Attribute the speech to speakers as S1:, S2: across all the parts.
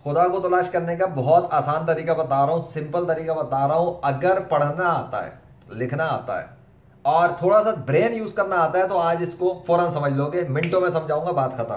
S1: खुदा को तलाश करने का बहुत आसान तरीका बता रहा हूँ, सिंपल तरीका बता रहा हूँ। अगर पढ़ना आता है, लिखना आता है और थोड़ा सा ब्रेन यूज करना आता है तो आज इसको फौरन समझ लोगे, मिनटों में समझाऊंगा, बात खत्म।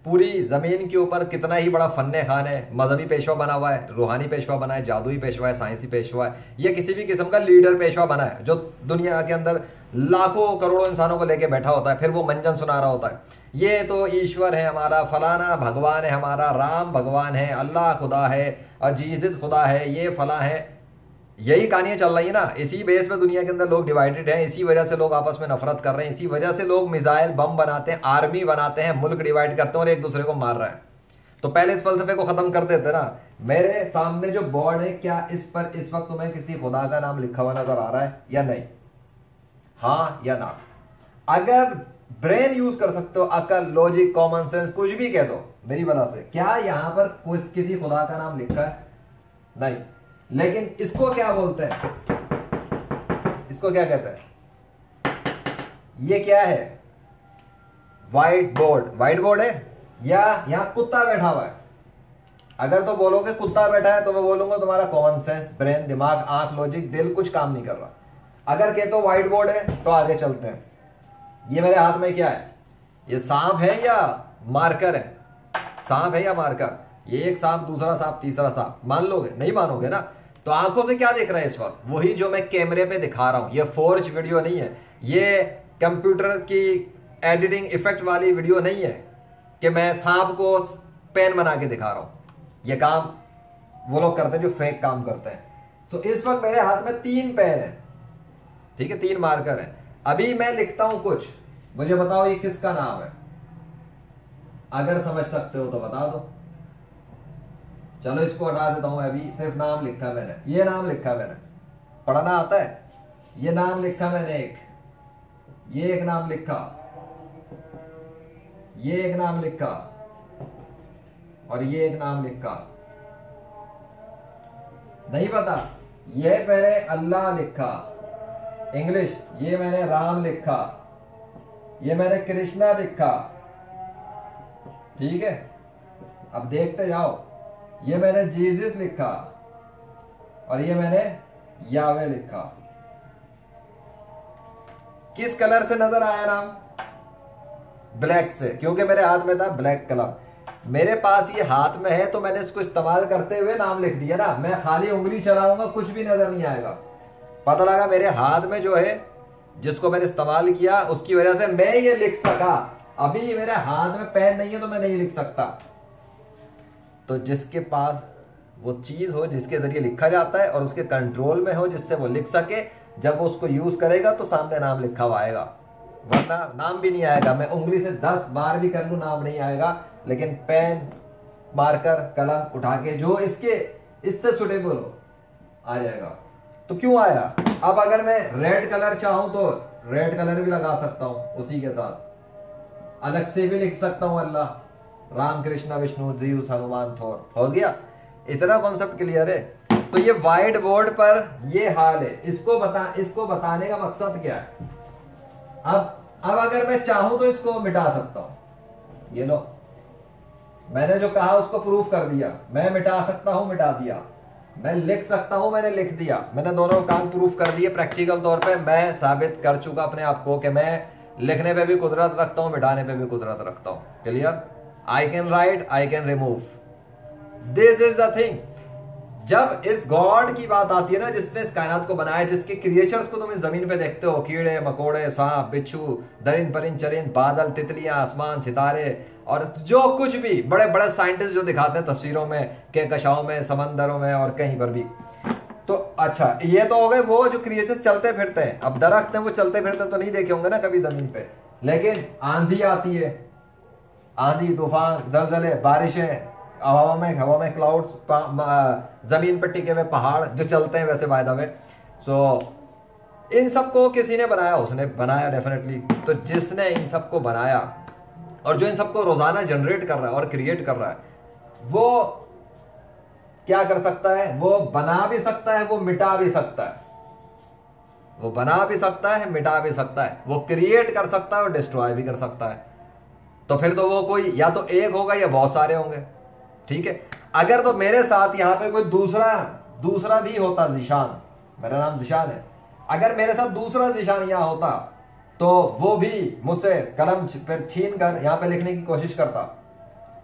S1: पूरी जमीन के ऊपर कितना ही बड़ा फन्ने खान है, मजहबी पेशवा बना हुआ है, रूहानी पेशवा बना है, जादुई पेशवा है, साइंसी पेशवा है, या किसी भी किस्म का लीडर पेशवा बना है जो दुनिया के अंदर लाखों करोड़ों इंसानों को लेके बैठा होता है, फिर वो मंजन सुना रहा होता है, ये तो ईश्वर है हमारा, फलाना भगवान है हमारा, राम भगवान है, अल्लाह खुदा है, अजीज खुदा है, ये फला है। यही कहानियां चल रही है ना। इसी बेस पे दुनिया के अंदर लोग डिवाइडेड हैं, इसी वजह से लोग आपस में नफरत कर रहे हैं, इसी वजह से लोग मिसाइल बम बनाते हैं, आर्मी बनाते हैं, मुल्क डिवाइड करते हैं और एक दूसरे को मार रहे हैं। तो पहले इस फलसफे को खत्म कर देते ना। मेरे सामने जो बोर्ड है, क्या इस पर इस वक्त तुम्हें किसी खुदा का नाम लिखा हुआ नजर आ रहा है या नहीं? हाँ या ना? अगर ब्रेन यूज कर सकते हो, अकल, लॉजिक, कॉमन सेंस, कुछ भी कह दो मेरी वजह से, क्या यहां पर किसी खुदा का नाम लिखा है? नहीं। लेकिन इसको क्या बोलते हैं? इसको क्या कहते हैं? ये क्या है? White board. व्हाइट बोर्ड है या यहां कुत्ता बैठा हुआ है? अगर तो बोलोगे कुत्ता बैठा है तो मैं बोलूंगा तुम्हारा कॉमन सेंस, ब्रेन, दिमाग, आंख, लॉजिक, दिल कुछ काम नहीं कर रहा। अगर कहते हो व्हाइट बोर्ड है तो आगे चलते हैं। ये मेरे हाथ में क्या है? ये सांप है या मार्कर है? सांप है या मार्कर? ये एक सांप, दूसरा सांप, तीसरा सांप। मान लोगे? नहीं मानोगे ना। तो आंखों से क्या देख रहे हैं इस वक्त? वही जो मैं कैमरे पे दिखा रहा हूं। ये फोर्ज वीडियो नहीं है, ये कंप्यूटर की एडिटिंग इफेक्ट वाली वीडियो नहीं है कि मैं सांप को पेन बना के दिखा रहा हूं। ये काम वो लोग करते हैं जो फेक काम करते हैं। तो इस वक्त मेरे हाथ में 3 पेन है, ठीक है, 3 मार्कर है। अभी मैं लिखता हूं कुछ, मुझे बताओ ये किसका नाम है? अगर समझ सकते हो तो बता दो। चलो इसको हटा देता हूं, अभी सिर्फ नाम लिखा मैंने, ये नाम लिखा मैंने। पढ़ना आता है? ये नाम लिखा मैंने एक, ये एक नाम लिखा, ये एक नाम लिखा और ये एक नाम लिखा। नहीं पता? ये मैंने अल्लाह लिखा इंग्लिश, ये मैंने राम लिखा, ये मैंने कृष्णा लिखा, ठीक है। अब देखते जाओ, ये मैंने जीसस लिखा और ये मैंने यावे लिखा। किस कलर से नजर आया नाम? ब्लैक से, क्योंकि मेरे हाथ में था ब्लैक कलर। मेरे पास ये हाथ में है तो मैंने इसको इस्तेमाल करते हुए नाम लिख दिया ना। मैं खाली उंगली चलाऊंगा कुछ भी नजर नहीं आएगा। पता लगा मेरे हाथ में जो है, जिसको मैंने इस्तेमाल किया, उसकी वजह से मैं ये लिख सका। अभी मेरे हाथ में पेन नहीं है तो मैं नहीं लिख सकता। तो जिसके पास वो चीज हो जिसके जरिए लिखा जाता है और उसके कंट्रोल में हो जिससे वो लिख सके, जब वो उसको यूज करेगा तो सामने नाम लिखा हुआ आएगा, वरना नाम भी नहीं आएगा। मैं उंगली से 10 बार भी कर लूं नाम नहीं आएगा। लेकिन पेन, मार्कर, कलम उठा के जो इससे सुटेबल हो आ जाएगा। तो क्यों आया? अब अगर मैं रेड कलर चाहूं तो रेड कलर भी लगा सकता हूं, उसी के साथ अलग से भी लिख सकता हूं अल्लाह, राम, कृष्णा, विष्णु, जीसस, हनुमान, थोर। हो गया? इतना कॉन्सेप्ट क्लियर है? तो ये व्हाइट बोर्ड पर ये हाल है। इसको बताने का मकसद क्या है? अब अगर मैं चाहूं तो इसको मिटा सकता हूं। ये लो, मैंने जो कहा उसको प्रूफ कर दिया। मैं मिटा सकता हूं, मिटा दिया। मैं लिख सकता हूं, मैंने लिख दिया। मैंने दोनों काम प्रूफ कर दिए प्रैक्टिकल तौर पे। मैं साबित कर चुका अपने आप को कि मैं लिखने पे भी कुदरत रखता हूं, मिटाने पे भी कुदरत रखता हूं। Clear? I can write, I can remove. This is the thing. जब इस गॉड की बात आती है ना, जिसने इस कायनात को बनाया, जिसके क्रिएचर्स को तुम इस जमीन पे देखते हो, कीड़े मकोड़े, सांप, बिच्छू, दरिंद परिंद चरिंद, बादल, तितलियां, आसमान, सितारे, और जो कुछ भी बड़े बड़े साइंटिस्ट जो दिखाते हैं तस्वीरों में, कहकशाओं में, समंदरों में और कहीं पर भी। तो अच्छा, ये तो हो गए वो जो क्रिएचर्स चलते फिरते हैं। अब दरख्त हैं, वो चलते फिरते तो नहीं देखे होंगे ना कभी जमीन पे, लेकिन आंधी आती है, आंधी, तूफान, जलजले, बारिशें, हवा में क्लाउड्स, जमीन पर टिके हुए पहाड़ जो चलते हैं वैसे, बाय द वे। सो इन सबको किसी ने बनाया, उसने बनाया डेफिनेटली। तो जिसने इन सबको बनाया और जो इन सबको रोजाना जनरेट कर रहा है और क्रिएट कर रहा है, वो क्या कर सकता है? वो बना भी सकता है, वो मिटा भी सकता है। वो बना भी सकता है, मिटा भी सकता है, वो क्रिएट कर सकता है और डिस्ट्रॉय भी कर सकता है। तो फिर तो वो कोई या तो एक होगा या बहुत सारे होंगे, ठीक है। अगर तो मेरे साथ यहाँ पे कोई दूसरा भी होता जीशान, मेरा नाम जीशान है, अगर मेरे साथ दूसरा जीशान यहाँ होता तो वो भी मुझसे कलम पर छीन कर यहाँ पे लिखने की कोशिश करता,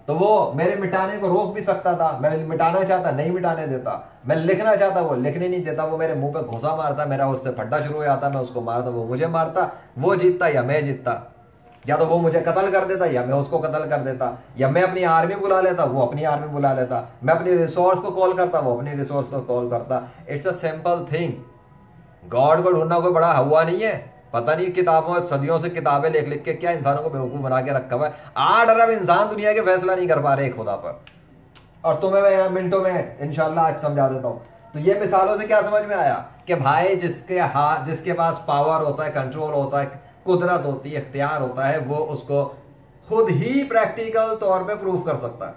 S1: तो वो मेरे मिटाने को रोक भी सकता था। मैं मिटाना चाहता, नहीं मिटाने देता। मैं लिखना चाहता, वो लिखने नहीं देता। वो मेरे मुंह पे घुसा मारता, मेरा उससे फड्डा शुरू हो जाता, मैं उसको मारता, वो मुझे मारता। वो जीतता या मैं जीतता, या तो वो मुझे कत्ल कर देता या मैं उसको कत्ल कर देता, या मैं अपनी आर्मी बुला लेता, वो अपनी आर्मी बुला लेता, मैं अपनी रिसोर्स को कॉल करता, वो अपनी रिसोर्स को कॉल करता। It's a simple thing. God को ढूंढना कोई बड़ा हुआ नहीं है। पता नहीं किताबों सदियों से किताबें लिख लिख के क्या इंसानों को बेवकूफ बना के रखा हुआ है। 8 अरब इंसान दुनिया के फैसला नहीं कर पा रहे खुदा पर, और तुम्हें मैं मिनटों में इंशाल्लाह आज समझा देता हूं। तो ये मिसालों से क्या समझ में आया कि भाई जिसके पास पावर होता है, कंट्रोल होता है, कुदरत होती है, इख्तियार होता है, वो उसको खुद ही प्रैक्टिकल तौर पे प्रूफ कर सकता है।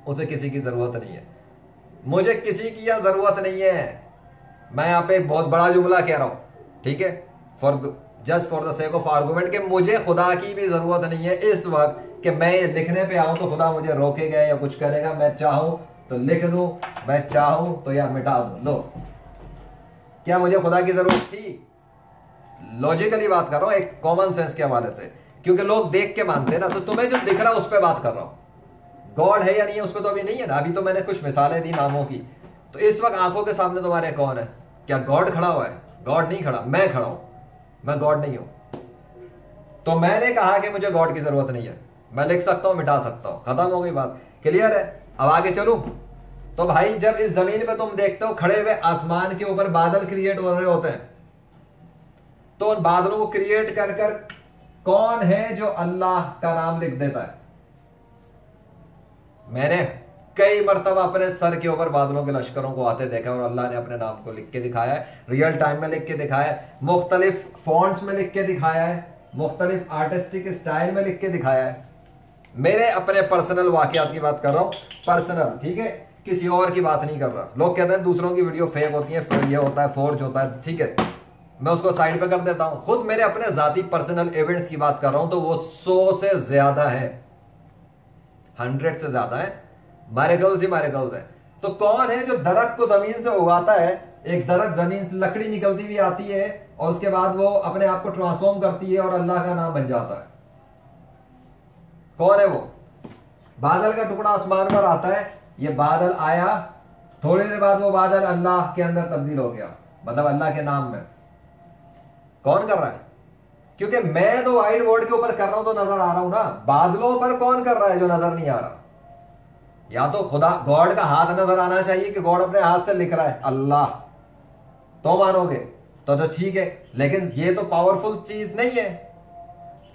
S1: उसे किसी की जरूरत नहीं है। मुझे किसी की यह जरूरत नहीं है। मैं यहाँ पे एक बहुत बड़ा जुमला कह रहा हूं, ठीक है, just for the sake of argument, कि मुझे खुदा की भी जरूरत नहीं है इस वक्त कि मैं ये लिखने पे आऊं तो खुदा मुझे रोकेगा या कुछ करेगा। मैं चाहूं तो लिख दूं, मैं चाहूं तो यार मिटा दूं। लो, क्या मुझे खुदा की जरूरत थी? लॉजिकली बात कर रहा हूं, एक कॉमन सेंस के हवाले से, क्योंकि लोग देख के मानते हैं ना। तो तुम्हें जो दिख रहा है उस पर बात कर रहा हूं। गॉड है या नहीं है उस पर तो अभी नहीं है ना। अभी तो मैंने कुछ मिसालें दी नामों की। तो इस वक्त आंखों के सामने तुम्हारे कौन है? क्या गॉड खड़ा हुआ है? गॉड नहीं खड़ा, मैं खड़ा हूं। मैं गॉड नहीं हूं। तो मैंने कहा कि मुझे गॉड की जरूरत नहीं है। मैं लिख सकता हूं, मिटा सकता हूं, खत्म हो गई बात। क्लियर है? अब आगे चलूं। तो भाई जब इस जमीन पे तुम देखते हो खड़े हुए आसमान के ऊपर बादल क्रिएट हो रहे होते हैं, तो उन बादलों को क्रिएट कर कर कौन है जो अल्लाह का नाम लिख देता है? मैंने कई मरतबा अपने सर के ऊपर बादलों के लश्करों को आते देखा और अल्लाह ने अपने नाम को लिख के दिखाया है, रियल टाइम में लिख के दिखाया है, मुख्तलिफ फॉन्ट्स में लिख के दिखाया है, मुख्तलिफ आर्टिस्टिक स्टाइल में लिख के दिखाया है। मेरे अपने पर्सनल वाकयात की बात कर रहा हूं, पर्सनल, ठीक है, किसी और की बात नहीं कर रहा। लोग कहते हैं दूसरों की वीडियो फेक होती है, ये होता है, फोर्ज होता है, ठीक है, मैं उसको साइड पे कर देता हूं। खुद मेरे अपने जाती पर्सनल इवेंट्स की बात कर रहा हूं तो वो 100 से ज्यादा है, 100 से ज्यादा है। मैरेकल्स ही मैरेकल्स है। तो कौन है जो दरख्त को जमीन से उगाता है? एक दरख्त जमीन से लकड़ी निकलती हुई आती है और उसके बाद वो अपने आप को ट्रांसफॉर्म करती है और अल्लाह का नाम बन जाता है। कौन है वो? बादल का टुकड़ा आसमान पर आता है, ये बादल आया, थोड़ी देर बाद वो बादल अल्लाह के अंदर तब्दील हो गया, मतलब अल्लाह के नाम में। कौन कर रहा है? क्योंकि मैं तो वाइट बोर्ड के ऊपर कर रहा हूं तो नजर आ रहा हूं ना। बादलों पर कौन कर रहा है जो नजर नहीं आ रहा? या तो खुदा, गॉड का हाथ नजर आना चाहिए कि गॉड अपने हाथ से लिख रहा है, अल्लाह, तो मानोगे तो ठीक है। लेकिन ये तो पावरफुल चीज नहीं है।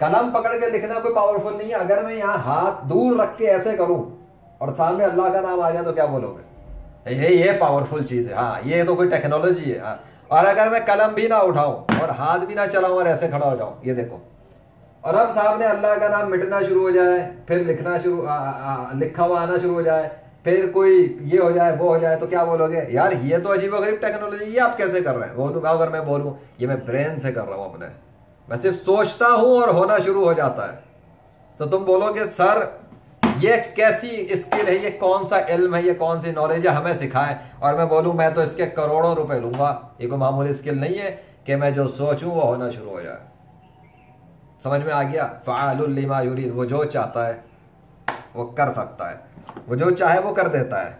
S1: कलम पकड़ के लिखना कोई पावरफुल नहीं है। अगर मैं यहां हाथ दूर रख के ऐसे करूं और सामने अल्लाह का नाम आ जाए तो क्या बोलोगे? ये पावरफुल चीज है, हाँ, ये तो कोई टेक्नोलॉजी है, हाँ। और अगर मैं कलम भी ना उठाऊं और हाथ भी ना चलाऊं और ऐसे खड़ा हो जाऊं, ये देखो, और अब सामने अल्लाह का नाम मिटना शुरू हो जाए, फिर लिखना लिखा हुआ आना शुरू हो जाए, फिर कोई ये हो जाए, वो हो जाए, तो क्या बोलोगे? यार ये तो अजीबोगरीब टेक्नोलॉजी, ये आप कैसे कर रहे हैं? बोलूँ अगर मैं बोलूँ ये मैं ब्रेन से कर रहा हूँ अपने, मैं सिर्फ सोचता हूँ और होना शुरू हो जाता है। तो तुम बोलोगे सर ये कैसी स्किल है, ये कौन सा इल्म है, ये कौन सी नॉलेज है, हमें सिखाएं। और मैं बोलूँ मैं तो इसके करोड़ों रुपए लूंगा। ये कोई मामूली स्किल नहीं है कि मैं जो सोचूं वो होना शुरू हो जाए। समझ में आ गया? फ़अलुल लिमा युरीद, वो जो चाहता है वो कर सकता है, वो जो चाहे वो कर देता है।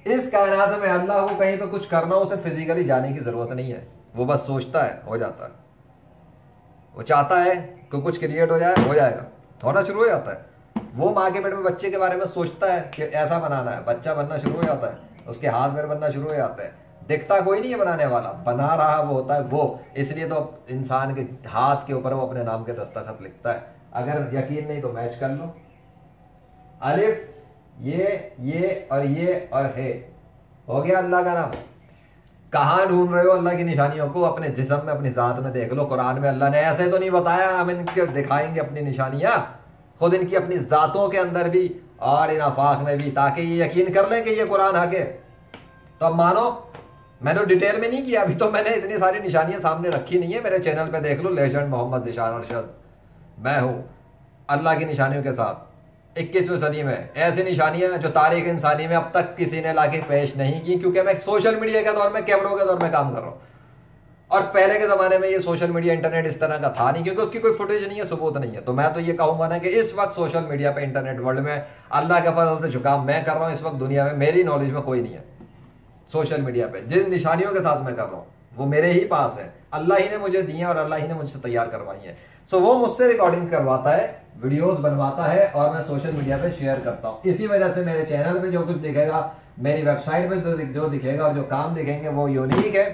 S1: इस कायनात में अल्लाह को कहीं पे कुछ करना हो, उसे फिजिकली जाने की जरूरत नहीं है। वो बस सोचता है, हो जाता है। वो चाहता है कि कुछ क्रिएट हो जाए, हो जाएगा, होना शुरू हो जाता है। वो माँ के पेट में बच्चे के बारे में सोचता है कि ऐसा बनाना है, बच्चा बनना शुरू हो जाता है, उसके हाथ पैर बनना शुरू हो जाते हैं। दिखता कोई नहीं है बनाने वाला, बना रहा वो होता है वो। इसलिए तो इंसान के हाथ के ऊपर वो अपने नाम के दस्तखत लिखता है। अगर यकीन नहीं तो मैच कर लो, अलिफ, ये और है, हो गया अल्लाह का नाम। कहाँ ढूंढ रहे हो अल्लाह की निशानियों को? अपने जिस्म में, अपनी जात में देख लो। कुरान में अल्लाह ने ऐसे तो नहीं बताया हम इनके दिखाएंगे अपनी निशानियां, खुद इनकी अपनी जातों के अंदर भी और इन आफाक में भी, ताकि ये यकीन कर लें कि ये कुरान हक है। तो अब मानो, मैंने डिटेल में नहीं किया, अभी तो मैंने इतनी सारी निशानियां सामने रखी नहीं है। मेरे चैनल पे देख लो, लेजेंड मोहम्मद ज़ीशान अरशद, मैं हूँ अल्लाह की निशानियों के साथ। 21वीं सदी में ऐसी निशानियां जो तारीख इंसानी में अब तक किसी ने लाके पेश नहीं की, क्योंकि मैं सोशल मीडिया के दौर में, कैमरों के दौर में काम कर रहा हूं। और पहले के जमाने में ये सोशल मीडिया इंटरनेट इस तरह का था नहीं, क्योंकि उसकी कोई फुटेज नहीं है, सबूत नहीं है। तो मैं तो ये कहूंगा ना कि इस वक्त सोशल मीडिया पे, इंटरनेट वर्ल्ड में अल्लाह के फजल से जो काम मैं कर रहा हूं इस वक्त दुनिया में, मेरी नॉलेज में कोई नहीं है। सोशल मीडिया पे जिन निशानियों के साथ मैं कर रहा हूं वो मेरे ही पास है, अल्लाह ही ने मुझे दी है और अल्लाह ही ने मुझसे तैयार करवाई है। सो वो मुझसे रिकॉर्डिंग करवाता है, वीडियोस बनवाता है और मैं सोशल मीडिया पे शेयर करता हूं। इसी वजह से मेरे चैनल पे जो कुछ दिखेगा, मेरी वेबसाइट पे जो दिखेगा और जो काम दिखेंगे वो यूनिक है,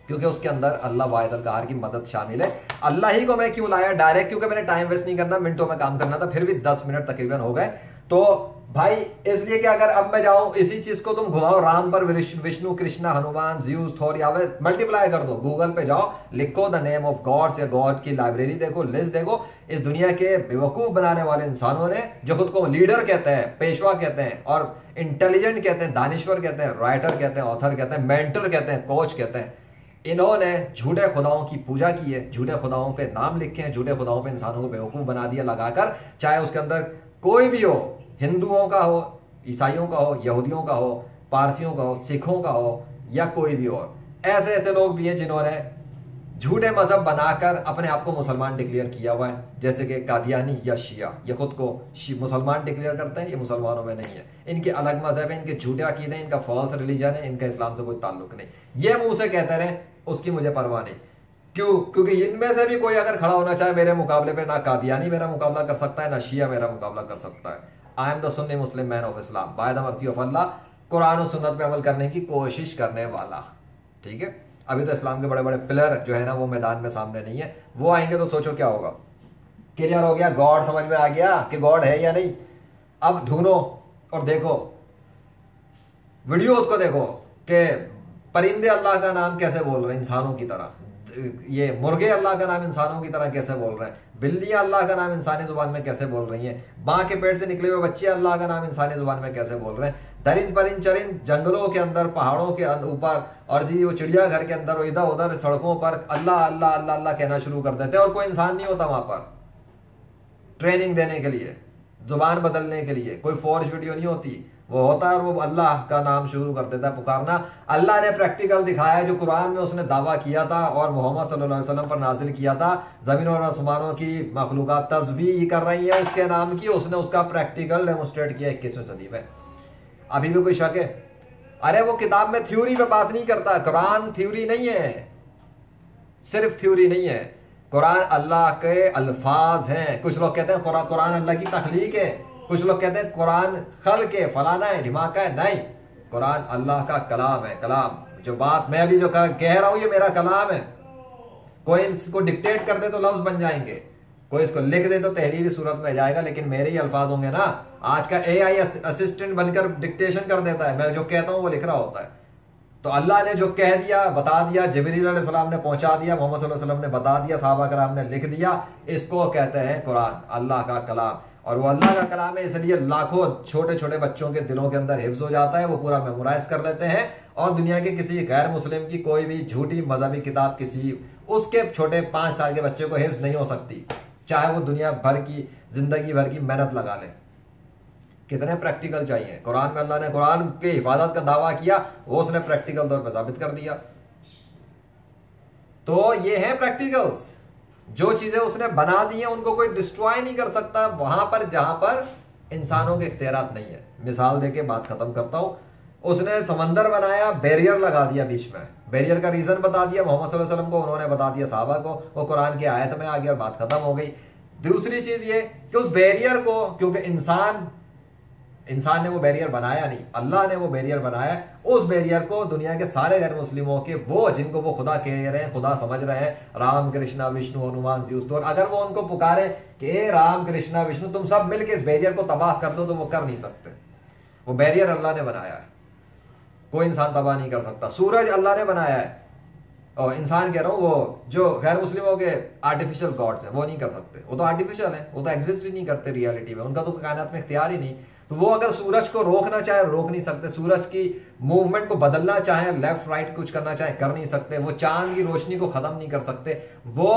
S1: क्योंकि उसके अंदर अल्लाह वाहिदुल क़हार की मदद शामिल है। अल्लाह ही को मैं क्यों लाया डायरेक्ट, क्योंकि मैंने टाइम वेस्ट नहीं करना, मिनटों में काम करना था, फिर भी 10 मिनट तकरीबन हो गए। तो भाई इसलिए कि अगर अब मैं जाऊं इसी चीज को तुम घुमाओ राम पर, विष्णु, कृष्णा, हनुमान, ज़्यूस, थोर, यावे, मल्टीप्लाई कर दो, गूगल पे जाओ, लिखो द नेम ऑफ गॉड्स या गॉड की लाइब्रेरी देखो, लिस्ट देखो। इस दुनिया के बेवकूफ बनाने वाले इंसानों ने, जो खुद को लीडर कहते हैं, पेशवा कहते हैं और इंटेलिजेंट कहते हैं, दानिश्वर कहते हैं, राइटर कहते हैं, ऑथर कहते हैं, मेंटर कहते हैं, कोच कहते हैं, इन्होंने झूठे खुदाओं की पूजा की है, झूठे खुदाओं के नाम लिखे हैं, झूठे खुदाओं पे इंसानों को बेवकूफ बना दिया लगाकर, चाहे उसके अंदर कोई भी हो, हिंदुओं का हो, ईसाइयों का हो, यहूदियों का हो, पारसियों का हो, सिखों का हो या कोई भी और। ऐसे ऐसे लोग भी हैं जिन्होंने झूठे मजहब बनाकर अपने आप को मुसलमान डिक्लेयर किया हुआ है, जैसे कि कादियानी या शिया, ये खुद को मुसलमान डिक्लेयर करते हैं, ये मुसलमानों में नहीं है, इनके अलग मजहब है, इनके झूठे अकीदे हैं, इनका फॉल्स रिलीजन है, इनका इस्लाम से कोई ताल्लुक नहीं। ये मुंह से कहते रहे, उसकी मुझे परवाह नहीं। क्यों? क्योंकि इनमें से भी कोई अगर खड़ा होना चाहे मेरे मुकाबले पे, ना कादियानी मेरा मुकाबला कर सकता है, ना शिया मेरा मुकाबला कर सकता है। I am the Sunni Muslim man of Islam by the mercy of Allah, कुरान और सुन्नत पे अमल करने की कोशिश करने वाला। ठीक है, अभी तो इस्लाम के बड़े बड़े पिलर जो है ना वो मैदान में सामने नहीं है, वो आएंगे तो सोचो क्या होगा। क्लियर हो गया, गॉड समझ में आ गया कि गॉड है या नहीं। अब ढूंढो और देखो, वीडियोस को देखो कि परिंदे अल्लाह का नाम कैसे बोल रहे हैं इंसानों की तरह, ये मुर्गे अल्लाह का नाम इंसानों की तरह कैसे बोल रहे हैं, बिल्लियां अल्लाह का नाम इंसानी जुबान में कैसे बोल रही हैं, माँ के पेट से निकले हुए बच्चे अल्लाह का नाम इंसानी जुबान में कैसे बोल रहे हैं, दरिंद परिंद चरिंद जंगलों के अंदर, पहाड़ों के ऊपर और जी वो चिड़ियाघर के अंदर, इधर उधर सड़कों पर अल्लाह अल्लाह अल्लाह अल्लाह कहना शुरू कर देते हैं, और कोई इंसान नहीं होता वहां पर ट्रेनिंग देने के लिए, जुबान बदलने के लिए, कोई फोर्ज वीडियो नहीं होती, वो होता है और वो अल्लाह का नाम शुरू कर देता है पुकारना। अल्लाह ने प्रैक्टिकल दिखाया जो कुरान में उसने दावा किया था और मोहम्मद सल्लल्लाहु अलैहि वसल्लम पर नाजिल किया था, जमीन और आसमानों की मखलूकात तस्बीह कर रही है उसके नाम की, उसने उसका प्रैक्टिकल डेमोस्ट्रेट किया 21वीं सदी में। अभी भी कोई शक है? अरे वो किताब में थ्योरी पे बात नहीं करता, कुरान थ्योरी नहीं है, सिर्फ थ्योरी नहीं है, कुरान अल्लाह के अल्फाज हैं। कुछ लोग कहते हैं कुरान अल्लाह की तख्लीक है, कुछ लोग कहते हैं कुरान खल के फलाना है ढिमाका है, नहीं, कुरान अल्लाह का कलाम है। कलाम जो बात मैं अभी जो कह रहा हूं ये मेरा कलाम है। कोई इसको डिक्टेट कर दे तो लफ्ज बन जाएंगे, कोई इसको लिख दे तो तहरीरी सूरत में जाएगा, लेकिन मेरे ही अल्फाज होंगे ना। आज का एआई असिस्टेंट बनकर डिक्टेशन कर देता है, मैं जो कहता हूं वो लिख रहा होता है। तो अल्लाह ने जो कह दिया बता दिया, जिब्रील अलैहिस्सलाम ने पहुंचा दिया, मोहम्मद सल्लल्लाहु अलैहि वसल्लम ने बता दिया, सहाबा कराम ने लिख दिया, इसको कहते हैं कुरान, अल्लाह का कलाम। और वो अल्लाह का कलाम है, इसलिए लाखों छोटे छोटे बच्चों के दिलों के अंदर हिफ्ज हो जाता है, वो पूरा मेमोराइज कर लेते हैं, और दुनिया के किसी गैर मुस्लिम की कोई भी झूठी मजहबी किताब किसी उसके छोटे 5 साल के बच्चे को हिफ्ज नहीं हो सकती, चाहे वो दुनिया भर की जिंदगी भर की मेहनत लगा ले। कितने प्रैक्टिकल चाहिए। कुरान में अल्लाह ने कुरान की हिफाजत का दावा किया, वो उसने प्रैक्टिकल तौर पर साबित कर दिया। तो ये है प्रैक्टिकल्स, जो चीजें उसने बना दी हैं उनको कोई डिस्ट्रॉय नहीं कर सकता वहां पर जहां पर इंसानों के इख्तियारात नहीं है। मिसाल देके बात खत्म करता हूं, उसने समंदर बनाया, बैरियर लगा दिया बीच में, बैरियर का रीजन बता दिया मोहम्मद सल्लल्लाहु अलैहि वसल्लम को, उन्होंने बता दिया सहाबा को, वो कुरान की आयत में आ गया और बात खत्म हो गई। दूसरी चीज ये कि उस बैरियर को, क्योंकि इंसान ने वो बैरियर बनाया नहीं, अल्लाह ने वो बैरियर बनाया, उस बैरियर को दुनिया के सारे गैर मुस्लिमों के, वो जिनको वो खुदा कह रहे हैं, खुदा समझ रहे हैं, राम कृष्णा विष्णु हनुमान ज़्यूस, अगर वो उनको पुकारे कि राम कृष्णा विष्णु तुम सब मिलके इस बैरियर को तबाह कर दो, तो वो कर नहीं सकते। वो बैरियर अल्लाह ने बनाया है, कोई इंसान तबाह नहीं कर सकता। सूरज अल्लाह ने बनाया है, और इंसान कह रहा हूं वो जो गैर मुस्लिमों के आर्टिफिशियल गॉड्स हैं वो नहीं कर सकते, वो तो आर्टिफिशियल है, वो तो एग्जिस्ट ही नहीं करते रियलिटी में, उनका तो कायनात में इख्तियार ही नहीं। तो वो अगर सूरज को रोकना चाहे रोक नहीं सकते, सूरज की मूवमेंट को बदलना चाहे, लेफ्ट राइट कुछ करना चाहे कर नहीं सकते, वो चांद की रोशनी को खत्म नहीं कर सकते, वो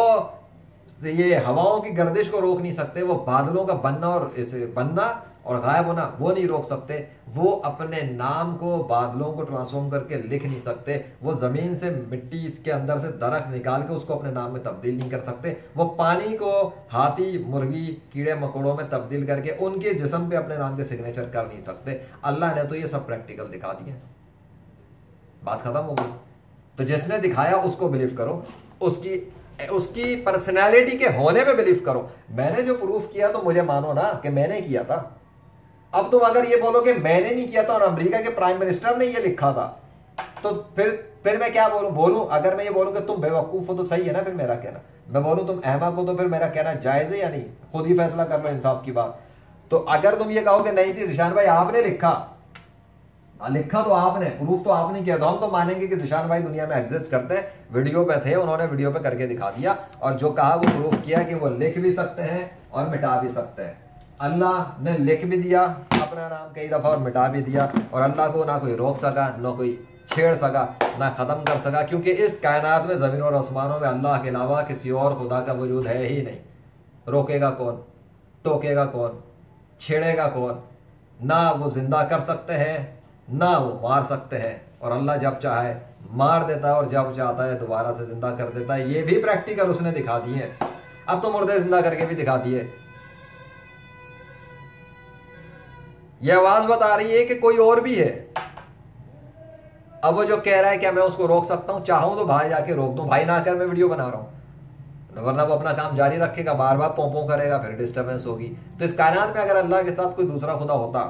S1: ये हवाओं की गर्दिश को रोक नहीं सकते, वो बादलों का बनना और इसे बनना और गायब होना वो नहीं रोक सकते, वो अपने नाम को बादलों को ट्रांसफॉर्म करके लिख नहीं सकते, वो जमीन से मिट्टी इसके अंदर से दरख्त निकाल के उसको अपने नाम में तब्दील नहीं कर सकते, वो पानी को हाथी मुर्गी कीड़े मकोड़ों में तब्दील करके उनके जिस्म पे अपने नाम के सिग्नेचर कर नहीं सकते। अल्लाह ने तो ये सब प्रैक्टिकल दिखा दिए, बात खत्म हो गई। तो जिसने दिखाया उसको बिलीव करो, उसकी पर्सनैलिटी के होने पे बिलीव करो। मैंने जो प्रूफ किया तो मुझे मानो ना कि मैंने किया था। अब तुम अगर ये बोलो कि मैंने नहीं किया था और अमेरिका के प्राइम मिनिस्टर ने ये लिखा था, तो फिर मैं क्या बोलूं अगर मैं ये बोलूं कि तुम बेवकूफ हो तो सही है ना, फिर मेरा कहना। मैं बोलूं तुम अहमक हो तो फिर मेरा कहना जायज है या नहीं? खुद ही फैसला कर लो, इंसाफ की बात। तो अगर तुम ये कहो कि नहीं थी जिशान भाई आपने लिखा तो आपने, प्रूफ तो आपने किया, तो हम तो मानेंगे कि जिशान भाई दुनिया में एग्जिस्ट करते हैं, वीडियो पे थे, उन्होंने वीडियो पे करके दिखा दिया और जो कहा वो प्रूफ किया कि वो लिख भी सकते हैं और मिटा भी सकते हैं। अल्लाह ने लिख भी दिया अपना नाम कई दफा और मिटा भी दिया, और अल्लाह को ना कोई रोक सका, ना कोई छेड़ सका, ना खत्म कर सका, क्योंकि इस कायनात में जमीन और आसमानों में अल्लाह के अलावा किसी और खुदा का वजूद है ही नहीं। रोकेगा कौन, टोकेगा कौन, छेड़ेगा कौन? ना वो जिंदा कर सकते हैं ना वो मार सकते हैं, और अल्लाह जब चाहे मार देता है और जब चाहता है दोबारा से जिंदा कर देता है। ये भी प्रैक्टिकल उसने दिखा दिए। अब तो मुर्दे जिंदा करके भी दिखा दिए। ये आवाज बता रही है कि कोई और भी है। अब वो जो कह रहा है क्या मैं उसको रोक सकता हूं? चाहूं तो भाई जाके रोक दूं, भाई ना कर मैं वीडियो बना रहा हूं, वरना वो अपना काम जारी रखेगा, बार बार पोंपों करेगा, फिर डिस्टर्बेंस होगी। तो इस कायनात में अगर अल्लाह के साथ कोई दूसरा खुदा होता,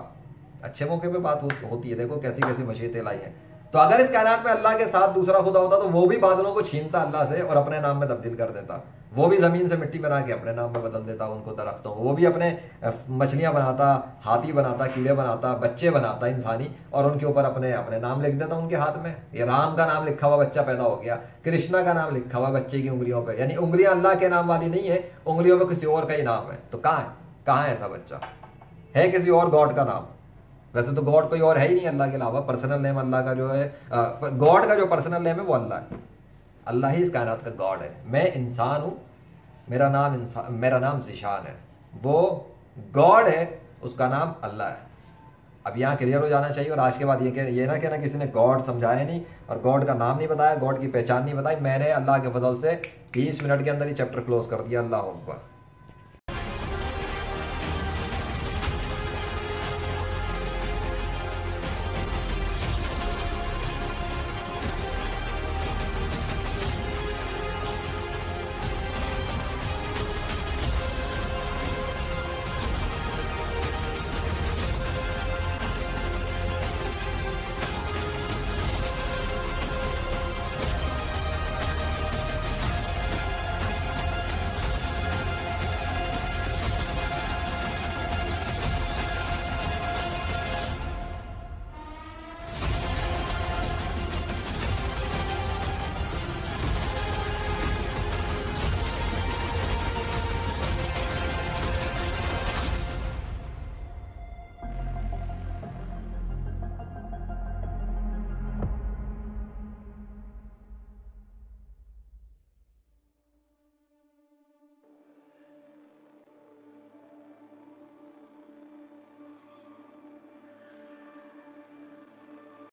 S1: अच्छे मौके पे बात होती है, देखो कैसी कैसी मशीतें लाई हैं। तो अगर इस कायनात में अल्लाह के साथ दूसरा खुदा होता तो वो भी बादलों को छीनता अल्लाह से और अपने नाम में तब्दील कर देता, वो भी जमीन से मिट्टी बना के अपने नाम में बदल देता उनको दरख्तों, वो भी अपने मछलियां बनाता, हाथी बनाता, कीड़े बनाता, बच्चे बनाता इंसानी, और उनके ऊपर अपने अपने नाम लिख देता उनके हाथ में। ये राम का नाम लिखा हुआ बच्चा पैदा हो गया, कृष्णा का नाम लिखा हुआ बच्चे की उंगलियों पर, यानी उंगलियां अल्लाह के नाम वाली नहीं है, उंगलियों में किसी और का ही नाम है। तो कहाँ है ऐसा बच्चा? है किसी और गॉड का नाम? वैसे तो गॉड कोई और है ही नहीं अल्लाह के अलावा। पर्सनल नेम अल्लाह का जो है, गॉड का जो पर्सनल नेम है वो अल्लाह है। अल्लाह ही इस कायनात का गॉड है। मैं इंसान हूं, मेरा नाम ज़िशान है, वो गॉड है, उसका नाम अल्लाह है। अब यहाँ क्लियर हो जाना चाहिए। और आज के बाद ये ना कहना किसी ने गॉड समझाया नहीं और गॉड का नाम नहीं बताया, गॉड की पहचान नहीं बताई। मैंने अल्लाह के फजल से 20 मिनट के अंदर ही चैप्टर क्लोज कर दिया। अल्लाह अकबर।